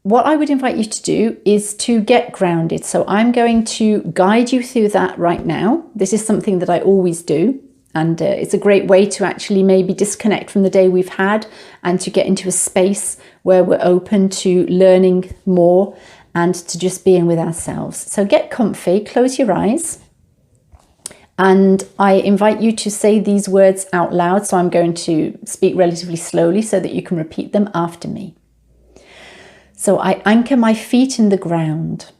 what I would invite you to do is to get grounded. So I'm going to guide you through that right now. This is something that I always do. And it's a great way to actually maybe disconnect from the day we've had and to get into a space where we're open to learning more and to just being with ourselves. So get comfy, close your eyes. And I invite you to say these words out loud. So I'm going to speak relatively slowly so that you can repeat them after me. So I anchor my feet in the ground,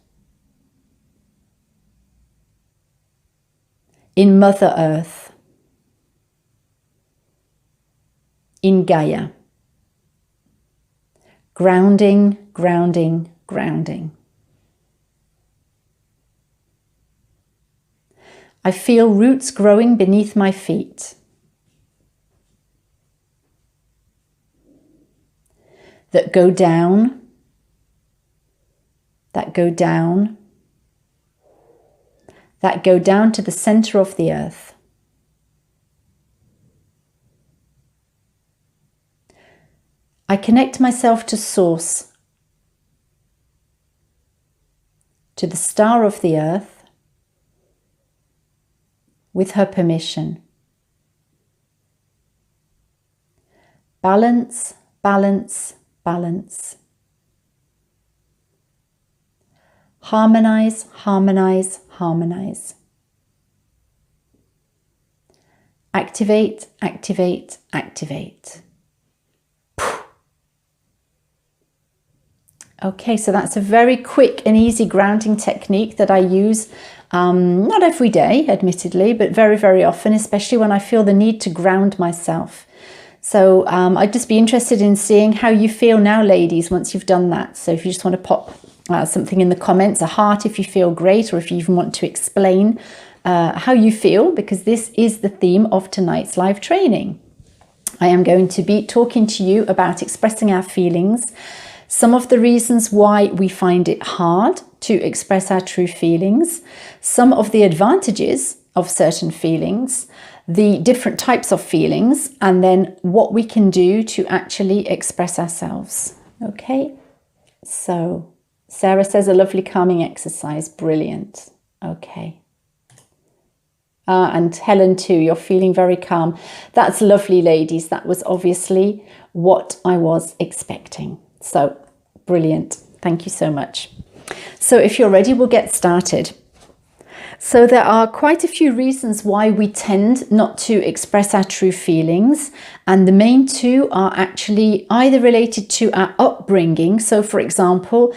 in Mother Earth, in Gaia. Grounding, grounding, grounding. I feel roots growing beneath my feet. That go down, that go down, that go down to the center of the earth. I connect myself to Source, to the star of the earth, with her permission. Balance, balance, balance. Harmonize, harmonize, harmonize. Activate, activate, activate. Okay, so that's a very quick and easy grounding technique that I use not every day, admittedly, but very, very often, especially when I feel the need to ground myself. So I'd just be interested in seeing how you feel now, ladies, once you've done that. So if you just want to pop something in the comments, a heart if you feel great, or if you even want to explain how you feel, because this is the theme of tonight's live training. I am going to be talking to you about expressing our feelings, some of the reasons why we find it hard to express our true feelings, some of the advantages of certain feelings, the different types of feelings, and then what we can do to actually express ourselves. Okay, so Sarah says a lovely calming exercise. Brilliant. Okay. And Helen too, you're feeling very calm. That's lovely, ladies. That was obviously what I was expecting. So brilliant. Thank you so much. So if you're ready, we'll get started. So there are quite a few reasons why we tend not to express our true feelings. And the main two are actually either related to our upbringing. So for example,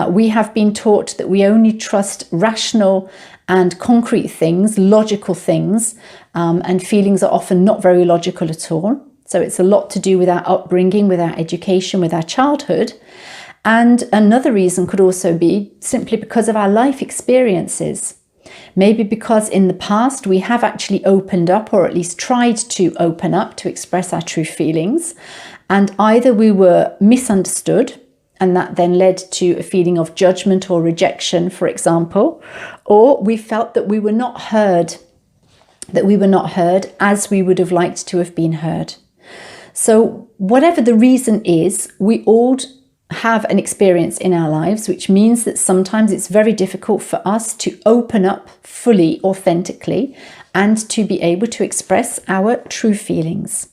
we have been taught that we only trust rational and concrete things, logical things, and feelings are often not very logical at all. So it's a lot to do with our upbringing, with our education, with our childhood. And another reason could also be simply because of our life experiences. Maybe because in the past we have actually opened up, or at least tried to open up to express our true feelings, and either we were misunderstood, and that then led to a feeling of judgment or rejection, for example, or we felt that we were not heard, as we would have liked to have been heard. So whatever the reason is, we all have an experience in our lives, which means that sometimes it's very difficult for us to open up fully, authentically, and to be able to express our true feelings.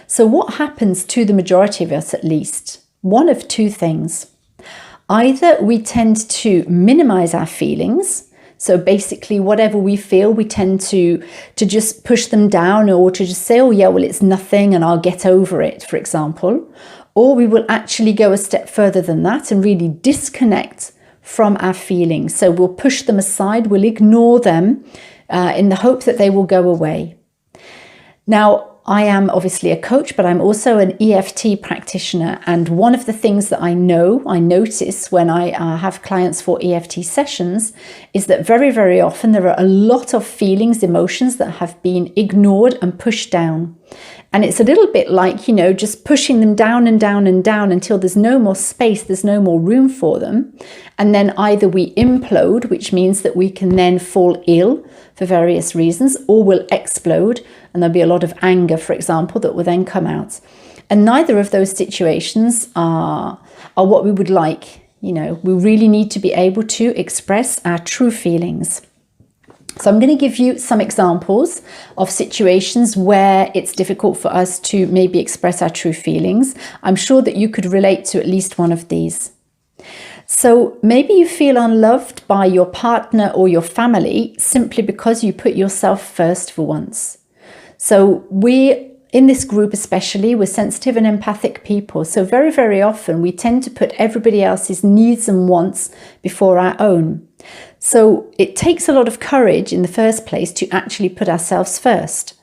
So what happens to the majority of us, at least? One of two things. Either we tend to minimize our feelings. So basically whatever we feel, we tend to just push them down, or to just say, oh yeah, well, it's nothing and I'll get over it, for example. Or we will actually go a step further than that and really disconnect from our feelings. So we'll push them aside, we'll ignore them in the hope that they will go away. Now, I am obviously a coach, but I'm also an EFT practitioner. And one of the things that I notice when I have clients for EFT sessions is that very, very often there are a lot of feelings, emotions that have been ignored and pushed down. And it's a little bit like, just pushing them down and down and down until there's no more space, there's no more room for them. And then either we implode, which means that we can then fall ill for various reasons, or we'll explode and there'll be a lot of anger, for example, that will then come out. And neither of those situations are what we would like. You know, we really need to be able to express our true feelings. So I'm going to give you some examples of situations where it's difficult for us to maybe express our true feelings. I'm sure that you could relate to at least one of these. So maybe you feel unloved by your partner or your family simply because you put yourself first for once. So in this group especially, we're sensitive and empathic people. So very, very often we tend to put everybody else's needs and wants before our own. So it takes a lot of courage in the first place to actually put ourselves first.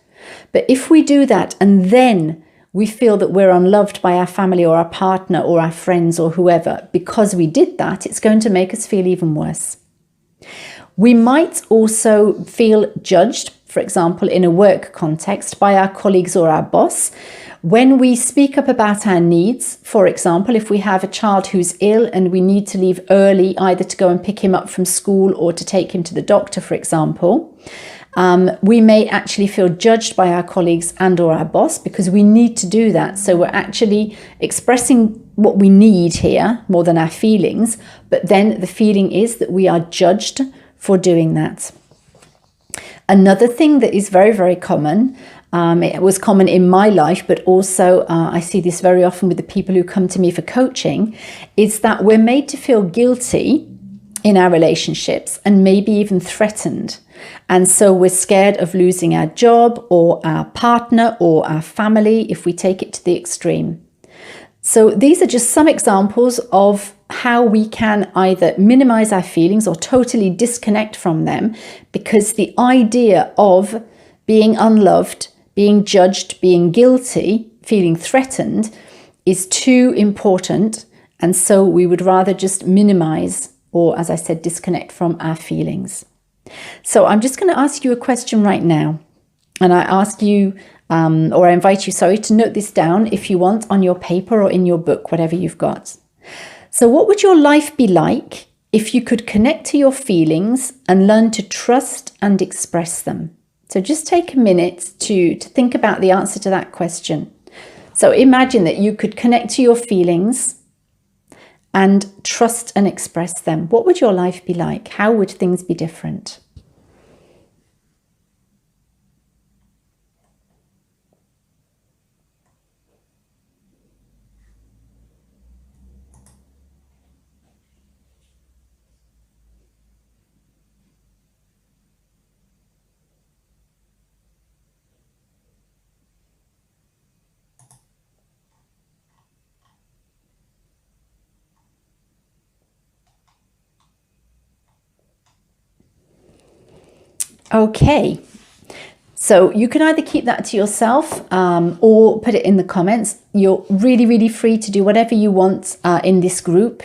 But if we do that and then we feel that we're unloved by our family or our partner or our friends or whoever because we did that, it's going to make us feel even worse. We might also feel judged, for example, in a work context by our colleagues or our boss. When we speak up about our needs, for example, if we have a child who's ill and we need to leave early, either to go and pick him up from school or to take him to the doctor, for example, we may actually feel judged by our colleagues and or our boss because we need to do that. So we're actually expressing what we need here more than our feelings, but then the feeling is that we are judged for doing that. Another thing that is very, very common, it was common in my life, but also I see this very often with the people who come to me for coaching, is that we're made to feel guilty in our relationships and maybe even threatened. And so we're scared of losing our job or our partner or our family if we take it to the extreme. So these are just some examples of how we can either minimize our feelings or totally disconnect from them because the idea of being unloved, being judged, being guilty, feeling threatened is too important. And so we would rather just minimize or, as I said, disconnect from our feelings. So I'm just going to ask you a question right now. And I ask you, or I invite you, to note this down if you want on your paper or in your book, whatever you've got. So what would your life be like if you could connect to your feelings and learn to trust and express them? So just take a minute to think about the answer to that question. So imagine that you could connect to your feelings and trust and express them. What would your life be like? How would things be different? Okay, so you can either keep that to yourself or put it in the comments. You're really, really free to do whatever you want in this group.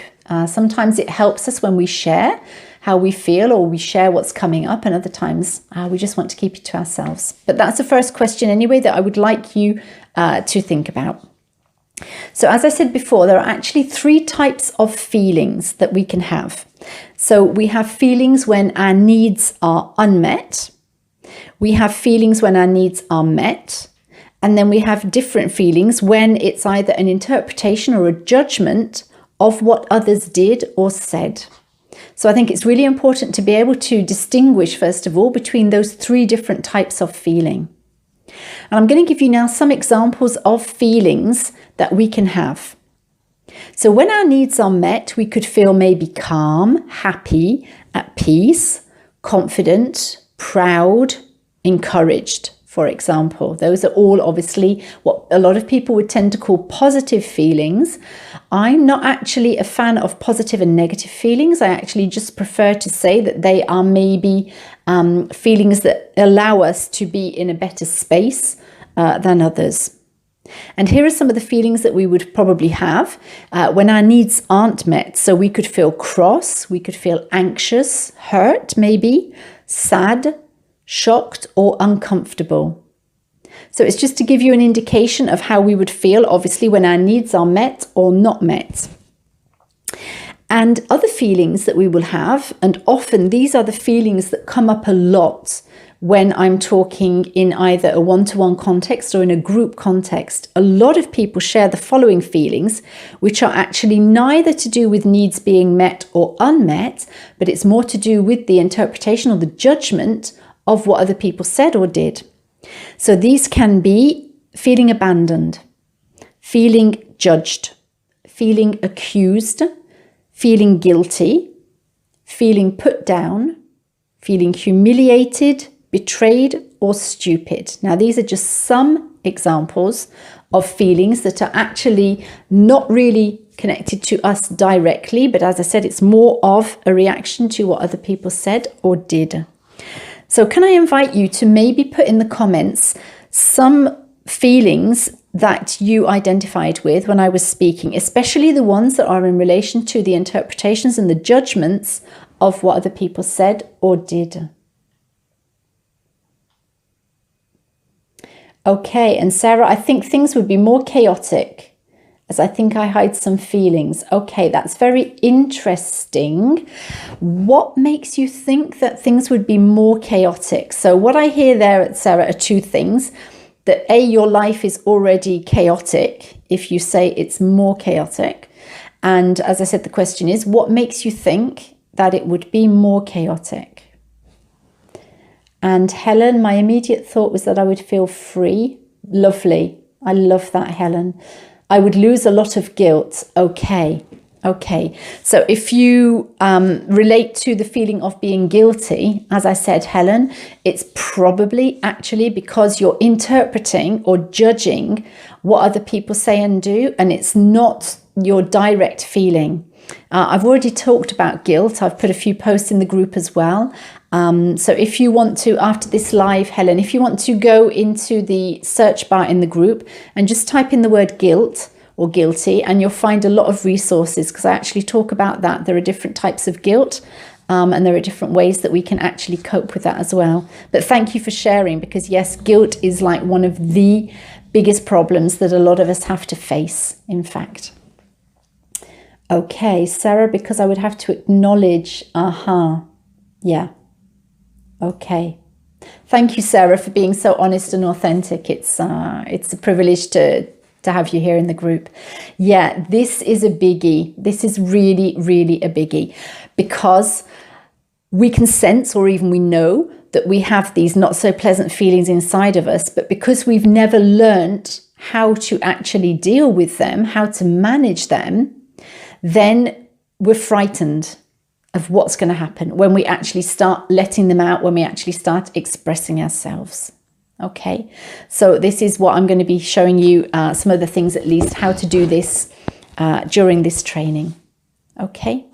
Sometimes it helps us when we share how we feel or we share what's coming up, and other times we just want to keep it to ourselves. But that's the first question anyway that I would like you to think about. So as I said before, there are actually 3 types of feelings that we can have. So we have feelings when our needs are unmet. We have feelings when our needs are met. And then we have different feelings when it's either an interpretation or a judgment of what others did or said. So I think it's really important to be able to distinguish, first of all, between those 3 different types of feeling. And I'm going to give you now some examples of feelings that we can have. So when our needs are met, we could feel maybe calm, happy, at peace, confident, proud, encouraged, for example. Those are all obviously what a lot of people would tend to call positive feelings. I'm not actually a fan of positive and negative feelings. I actually just prefer to say that they are maybe feelings that allow us to be in a better space than others. And here are some of the feelings that we would probably have when our needs aren't met. So we could feel cross, we could feel anxious, hurt maybe, sad, shocked or uncomfortable. So it's just to give you an indication of how we would feel, obviously, when our needs are met or not met. And other feelings that we will have, and often these are the feelings that come up a lot when I'm talking in either a one-to-one context or in a group context. A lot of people share the following feelings, which are actually neither to do with needs being met or unmet, but it's more to do with the interpretation or the judgment of what other people said or did. So these can be feeling abandoned, feeling judged, feeling accused, feeling guilty, feeling put down, feeling humiliated, betrayed, or stupid. Now, these are just some examples of feelings that are actually not really connected to us directly, but as I said, it's more of a reaction to what other people said or did. So can I invite you to maybe put in the comments some feelings that you identified with when I was speaking, especially the ones that are in relation to the interpretations and the judgments of what other people said or did. Okay, and Sarah, I think things would be more chaotic, as I think I hide some feelings. Okay, that's very interesting. What makes you think that things would be more chaotic? So what I hear there, Sarah, are two things. That A, your life is already chaotic if you say it's more chaotic. And as I said, the question is, what makes you think that it would be more chaotic? And Helen, my immediate thought was that I would feel free. Lovely. I love that, Helen. I would lose a lot of guilt. Okay. So if you relate to the feeling of being guilty, as I said, Helen, it's probably actually because you're interpreting or judging what other people say and do, and it's not your direct feeling. I've already talked about guilt. I've put a few posts in the group as well. So if you want to, after this live, Helen, if you want to go into the search bar in the group and just type in the word guilt or guilty, and you'll find a lot of resources, because I actually talk about that. There are different types of guilt, and there are different ways that we can actually cope with that as well. But thank you for sharing, because yes, guilt is like one of the biggest problems that a lot of us have to face, in fact. Okay, Sarah, because I would have to acknowledge, yeah. Okay. Thank you, Sarah, for being so honest and authentic. It's a privilege to have you here in the group. Yeah, this is a biggie. This is really, really a biggie, because we can sense, or even we know, that we have these not so pleasant feelings inside of us, but because we've never learned how to actually deal with them, how to manage them, then we're frightened of what's going to happen when we actually start letting them out, when we actually start expressing ourselves. Okay, so this is what I'm going to be showing you, some of the things at least, how to do this during this training. Okay,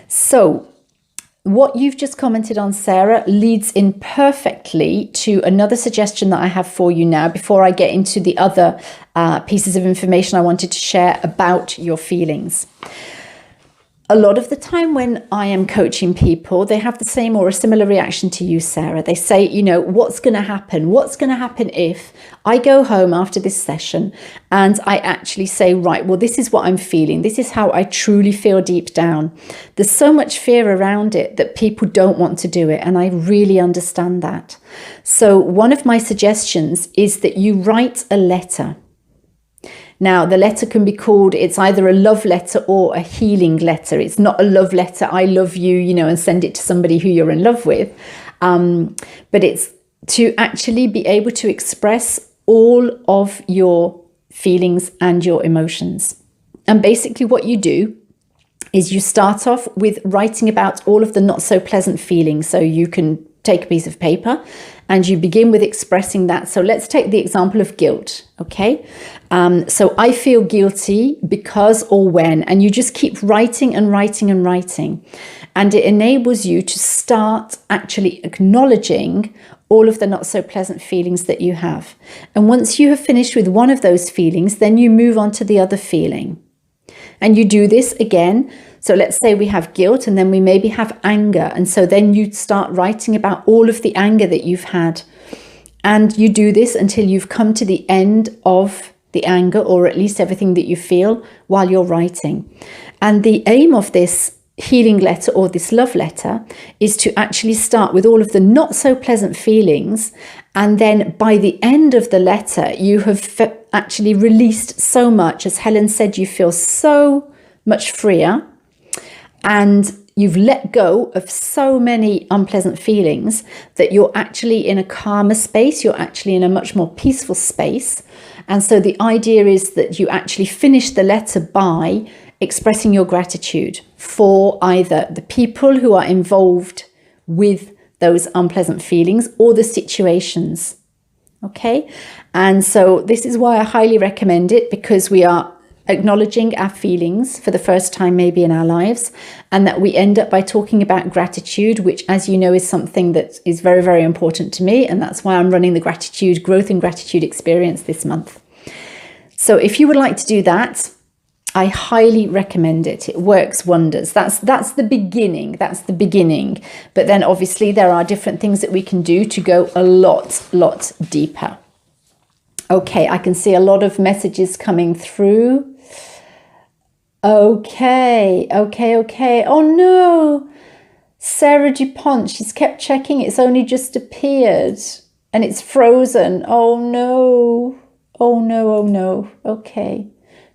so what you've just commented on, Sarah, leads in perfectly to another suggestion that I have for you now, before I get into the other pieces of information I wanted to share about your feelings. A lot of the time when I am coaching people, they have the same or a similar reaction to you, Sarah. They say, you know, what's going to happen? What's going to happen if I go home after this session and I actually say, right, well, this is what I'm feeling. This is how I truly feel deep down. There's so much fear around it that people don't want to do it. And I really understand that. So one of my suggestions is that you write a letter. Now, the letter can be called, it's either a love letter or a healing letter. It's not a love letter, I love you, you know, and send it to somebody who you're in love with. But it's to actually be able to express all of your feelings and your emotions. And basically what you do is you start off with writing about all of the not so pleasant feelings. So you can take a piece of paper and you begin with expressing that. So let's take the example of guilt, okay? So I feel guilty because or when, and you just keep writing and writing and writing. And it enables you to start actually acknowledging all of the not so pleasant feelings that you have. And once you have finished with one of those feelings, then you move on to the other feeling. And you do this again. So let's say we have guilt and then we maybe have anger. And so then you start writing about all of the anger that you've had. And you do this until you've come to the end of the anger, or at least everything that you feel while you're writing. And the aim of this healing letter or this love letter is to actually start with all of the not so pleasant feelings, and then by the end of the letter you have actually released so much. As Helen said, you feel so much freer and you've let go of so many unpleasant feelings that you're actually in a calmer space, you're actually in a much more peaceful space. And so the idea is that you actually finish the letter by expressing your gratitude for either the people who are involved with those unpleasant feelings or the situations. Okay, and so this is why I highly recommend it, because we are acknowledging our feelings for the first time maybe in our lives, and that we end up by talking about gratitude, which, as you know, is something that is very, very important to me, and that's why I'm running the gratitude growth and gratitude experience this month. So if you would like to do that, I highly recommend it. It works wonders. That's the beginning. That's the beginning. But then obviously there are different things that we can do to go a lot deeper. Okay, I can see a lot of messages coming through. Okay. Oh no, Sarah DuPont, she's kept checking. It's only just appeared and it's frozen. Oh no. Okay.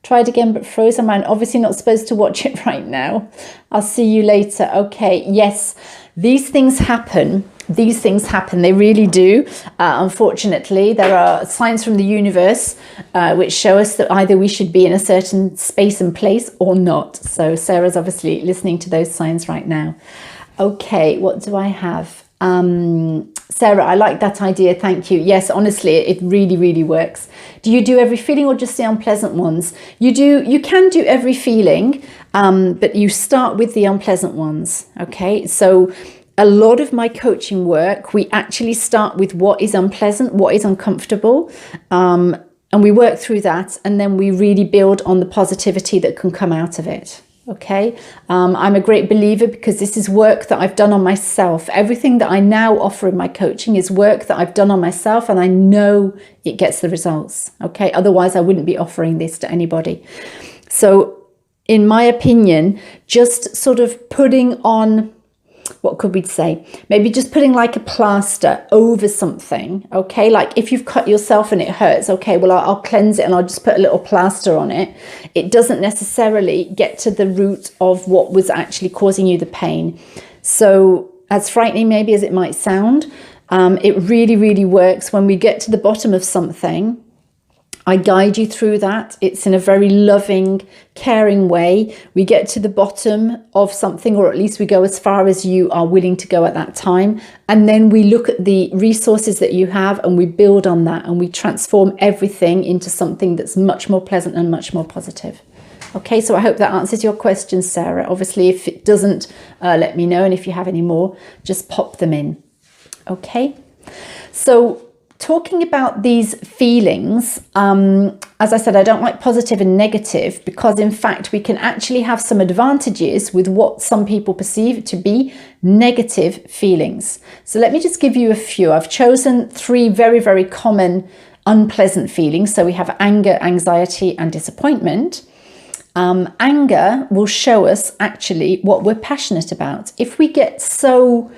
Tried again, but frozen. I'm obviously not supposed to watch it right now. I'll see you later. Okay, yes, these things happen. They really do. Unfortunately, there are signs from the universe which show us that either we should be in a certain space and place or not. So Sarah's obviously listening to those signs right now. Okay, what do I have? Sarah, I like that idea. Thank you. Yes, honestly, it really works. Do you do every feeling or just the unpleasant ones? You can do every feeling, but you start with the unpleasant ones. Okay, so a lot of my coaching work, we actually start with what is unpleasant, what is uncomfortable, and we work through that, and then we really build on the positivity that can come out of it. Okay, I'm a great believer because this is work that I've done on myself. Everything that I now offer in my coaching is work that I've done on myself, and I know it gets the results. Okay, otherwise I wouldn't be offering this to anybody. So in my opinion, just sort of putting on, what could we say? Maybe just putting like a plaster over something, okay? Like if you've cut yourself and it hurts, okay, well, I'll cleanse it and I'll just put a little plaster on it. It doesn't necessarily get to the root of what was actually causing you the pain. So as frightening maybe as it might sound, it really works when we get to the bottom of something. I guide you through that. It's in a very loving, caring way. We get to the bottom of something, or at least we go as far as you are willing to go at that time. And then we look at the resources that you have and we build on that, and we transform everything into something that's much more pleasant and much more positive. Okay, so I hope that answers your question, Sarah. Obviously, if it doesn't, let me know. And if you have any more, just pop them in. Okay, so talking about these feelings, as I said, I don't like positive and negative, because in fact we can actually have some advantages with what some people perceive to be negative feelings. So let me just give you a few. I've chosen 3 very common unpleasant feelings. So we have anger, anxiety, and disappointment. Anger will show us actually what we're passionate about. If we get so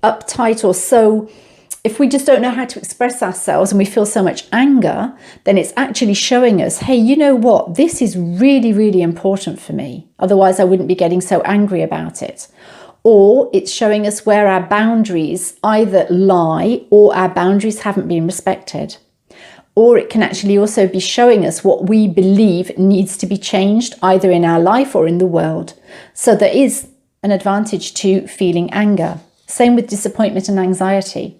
uptight or if we just don't know how to express ourselves and we feel so much anger, then it's actually showing us, hey, you know what? This is really important for me. Otherwise, I wouldn't be getting so angry about it. Or it's showing us where our boundaries either lie or our boundaries haven't been respected. Or it can actually also be showing us what we believe needs to be changed either in our life or in the world. So there is an advantage to feeling anger. Same with disappointment and anxiety.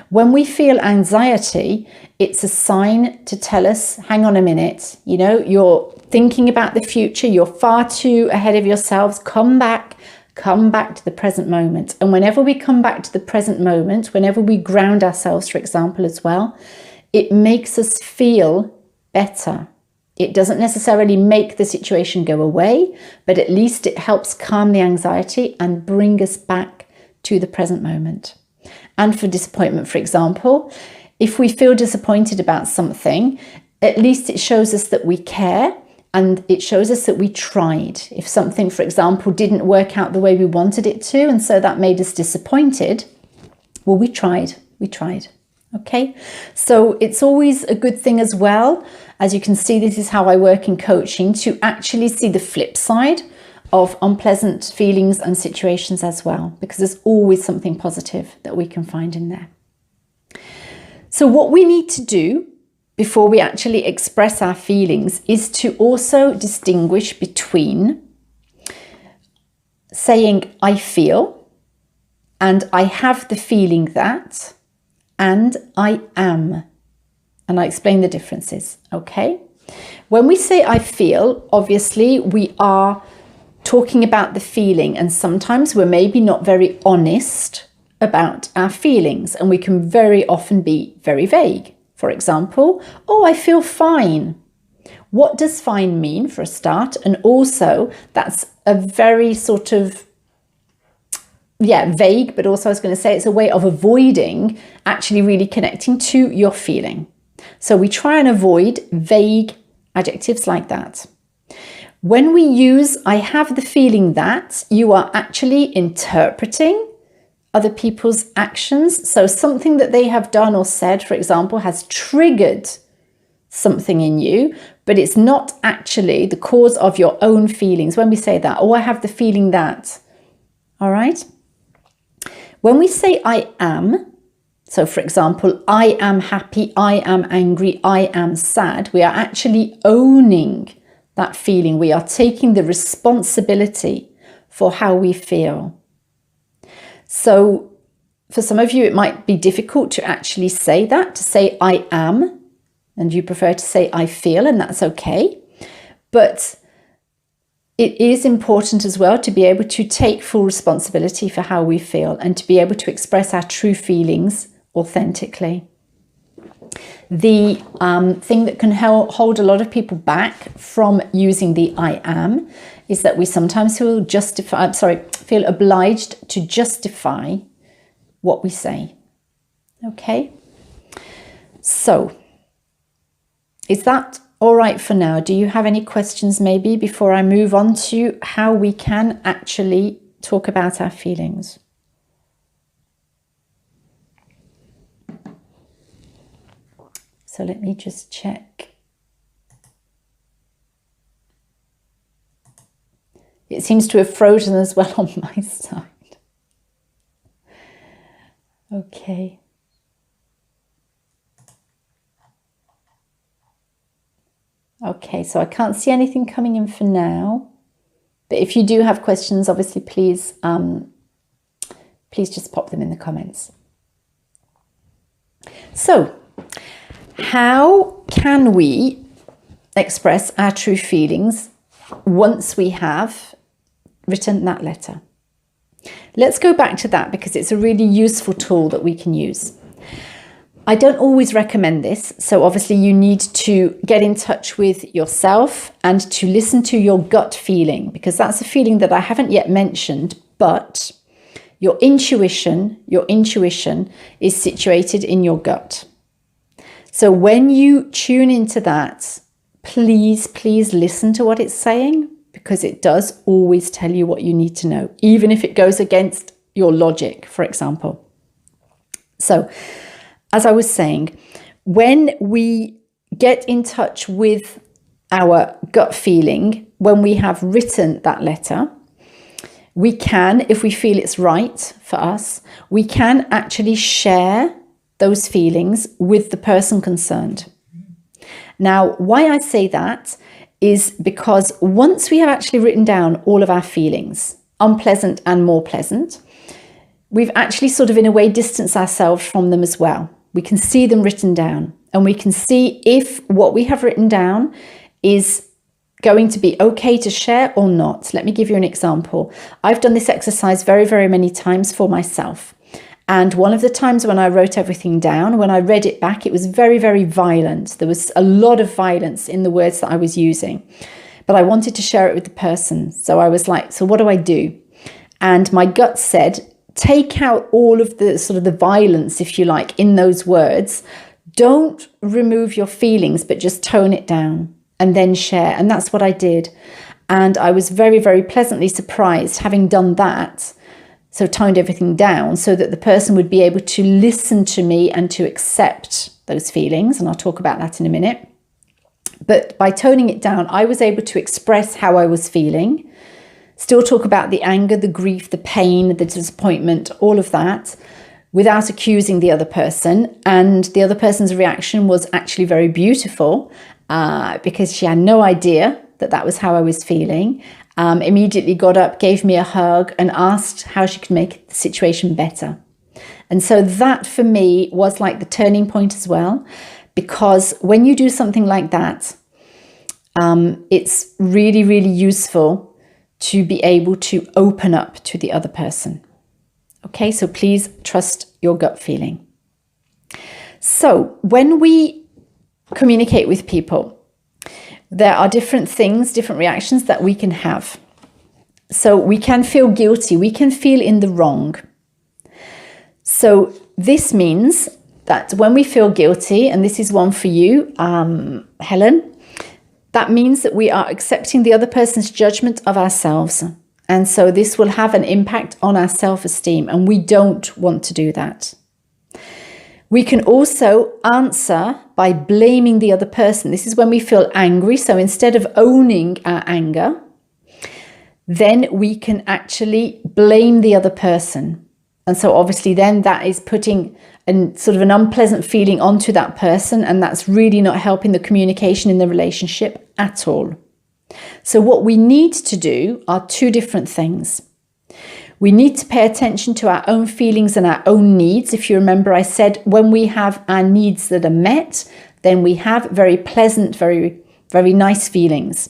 When we feel anxiety, it's a sign to tell us, hang on a minute, you know, you're thinking about the future, you're far too ahead of yourselves, come back to the present moment. And whenever we come back to the present moment, whenever we ground ourselves, for example, as well, it makes us feel better. It doesn't necessarily make the situation go away, but at least it helps calm the anxiety and bring us back to the present moment. And for disappointment, for example, if we feel disappointed about something, at least it shows us that we care, and it shows us that we tried. If something, for example, didn't work out the way we wanted it to, and so that made us disappointed, well, we tried. Okay, so it's always a good thing as well. As you can see, this is how I work in coaching, to actually see the flip side of unpleasant feelings and situations as well, because there's always something positive that we can find in there. So what we need to do before we actually express our feelings is to also distinguish between saying I feel and I have the feeling that, and I am. And I explain the differences, okay? When we say I feel, obviously we are talking about the feeling, and sometimes we're maybe not very honest about our feelings, and we can very often be very vague. For example, oh, I feel fine. What does fine mean, for a start? And also, that's a very sort of, vague, but also I was going to say it's a way of avoiding actually really connecting to your feeling. So we try and avoid vague adjectives like that. When we use I have the feeling that, you are actually interpreting other people's actions. So something that they have done or said, for example, has triggered something in you, but it's not actually the cause of your own feelings. When we say that, oh, I have the feeling that, all right? When we say I am, so for example, I am happy, I am angry, I am sad, we are actually owning that feeling. We are taking the responsibility for how we feel. So for some of you, it might be difficult to actually say that, to say I am, and you prefer to say I feel, and that's okay. But it is important as well to be able to take full responsibility for how we feel and to be able to express our true feelings authentically. The thing that can hold a lot of people back from using the I am is that we sometimes feel obliged to justify what we say. Okay? So, is that all right for now? Do you have any questions maybe before I move on to how we can actually talk about our feelings? So let me just check. It seems to have frozen as well on my side. Okay. Okay, so I can't see anything coming in for now. But if you do have questions, obviously, please just pop them in the comments. So, how can we express our true feelings once we have written that letter? Let's go back to that because it's a really useful tool that we can use. I don't always recommend this, so obviously you need to get in touch with yourself and to listen to your gut feeling, because that's a feeling that I haven't yet mentioned, but your intuition is situated in your gut. So when you tune into that, please listen to what it's saying, because it does always tell you what you need to know, even if it goes against your logic, for example. So, as I was saying, when we get in touch with our gut feeling, when we have written that letter, we can, if we feel it's right for us, we can actually share those feelings with the person concerned. Now, why I say that is because once we have actually written down all of our feelings, unpleasant and more pleasant, we've actually sort of in a way distanced ourselves from them as well. We can see them written down, and we can see if what we have written down is going to be okay to share or not. Let me give you an example. I've done this exercise very, very many times for myself. And one of the times when I wrote everything down, when I read it back, it was very, very violent. There was a lot of violence in the words that I was using, but I wanted to share it with the person. So I was like, so what do I do? And my gut said, take out all of the sort of the violence, if you like, in those words. Don't remove your feelings, but just tone it down and then share. And that's what I did. And I was very, very pleasantly surprised having done that. So toned everything down so that the person would be able to listen to me and to accept those feelings. And I'll talk about that in a minute. But by toning it down, I was able to express how I was feeling, still talk about the anger, the grief, the pain, the disappointment, all of that, without accusing the other person. And the other person's reaction was actually very beautiful because she had no idea that that was how I was feeling. Immediately got up, gave me a hug and asked how she could make the situation better. And so that for me was like the turning point as well, because when you do something like that, it's really, really useful to be able to open up to the other person. Okay, so please trust your gut feeling. So when we communicate with people, there are different things, different reactions that we can have. So we can feel guilty, we can feel in the wrong. So this means that when we feel guilty, and this is one for you, Helen, that means that we are accepting the other person's judgment of ourselves. And so this will have an impact on our self-esteem, and we don't want to do that. We can also answer by blaming the other person. This is when we feel angry. So instead of owning our anger, then we can actually blame the other person. And so obviously then that is putting sort of an unpleasant feeling onto that person, and that's really not helping the communication in the relationship at all. So what we need to do are two different things. We need to pay attention to our own feelings and our own needs. If you remember, I said when we have our needs that are met, then we have very pleasant, very, very nice feelings.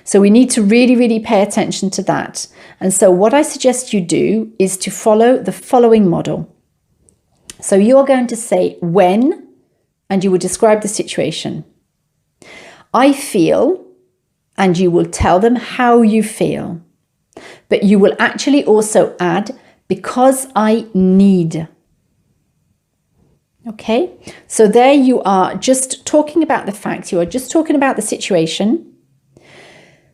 So we need to really, really pay attention to that. And so what I suggest you do is to follow the following model. So you are going to say when, and you will describe the situation. I feel, and you will tell them how you feel. But you will actually also add, because I need. Okay, so there you are just talking about the facts. You are just talking about the situation.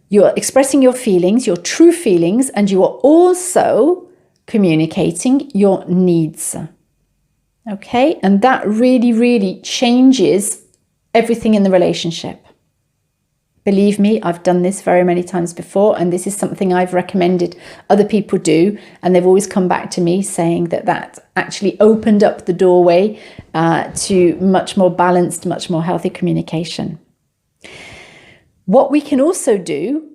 You are expressing your feelings, your true feelings, and you are also communicating your needs. Okay, and that really, really changes everything in the relationship. Believe me, I've done this very many times before, and this is something I've recommended other people do, and they've always come back to me saying that that actually opened up the doorway to much more balanced, much more healthy communication. What we can also do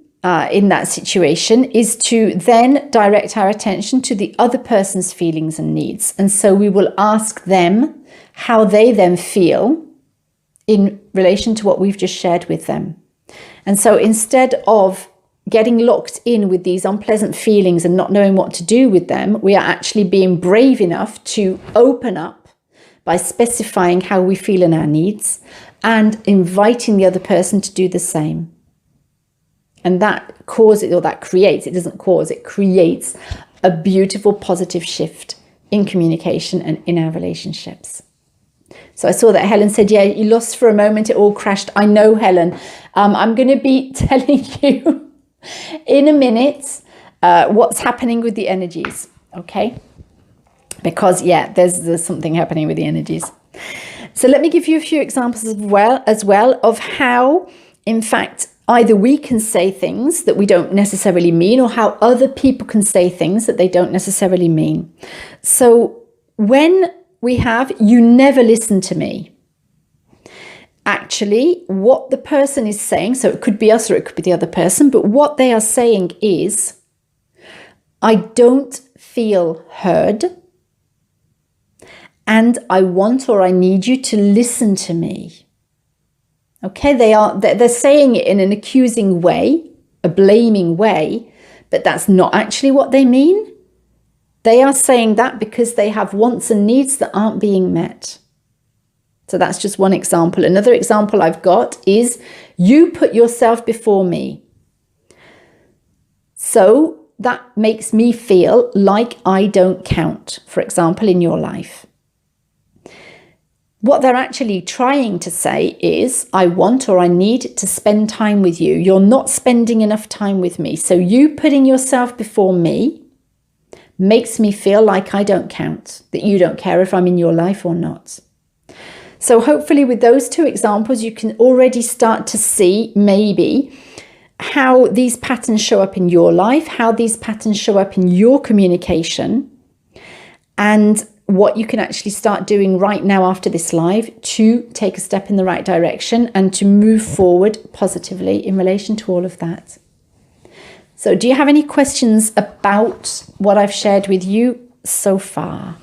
in that situation is to then direct our attention to the other person's feelings and needs. And so we will ask them how they then feel in relation to what we've just shared with them. And so instead of getting locked in with these unpleasant feelings and not knowing what to do with them, we are actually being brave enough to open up by specifying how we feel and our needs and inviting the other person to do the same. And that causes, or that creates, it doesn't cause, it creates a beautiful positive shift in communication and in our relationships. So I saw that Helen said, yeah, you lost for a moment, it all crashed. I know, Helen. I'm going to be telling you in a minute what's happening with the energies, okay? Because, yeah, there's something happening with the energies. So let me give you a few examples as well of how, in fact, either we can say things that we don't necessarily mean, or how other people can say things that they don't necessarily mean. So when we have, you never listen to me. Actually, what the person is saying, so it could be us or it could be the other person, but what they are saying is, I don't feel heard, and I want or I need you to listen to me. Okay, they're saying it in an accusing way, a blaming way, but that's not actually what they mean. They are saying that because they have wants and needs that aren't being met. So that's just one example. Another example I've got is, you put yourself before me. So that makes me feel like I don't count, for example, in your life. what they're actually trying to say is, I want or I need to spend time with you. You're not spending enough time with me. So you putting yourself before me makes me feel like I don't count, that you don't care if I'm in your life or not. So hopefully with those two examples, you can already start to see maybe how these patterns show up in your life, how these patterns show up in your communication, and what you can actually start doing right now after this live to take a step in the right direction and to move forward positively in relation to all of that. So do you have any questions about what I've shared with you so far?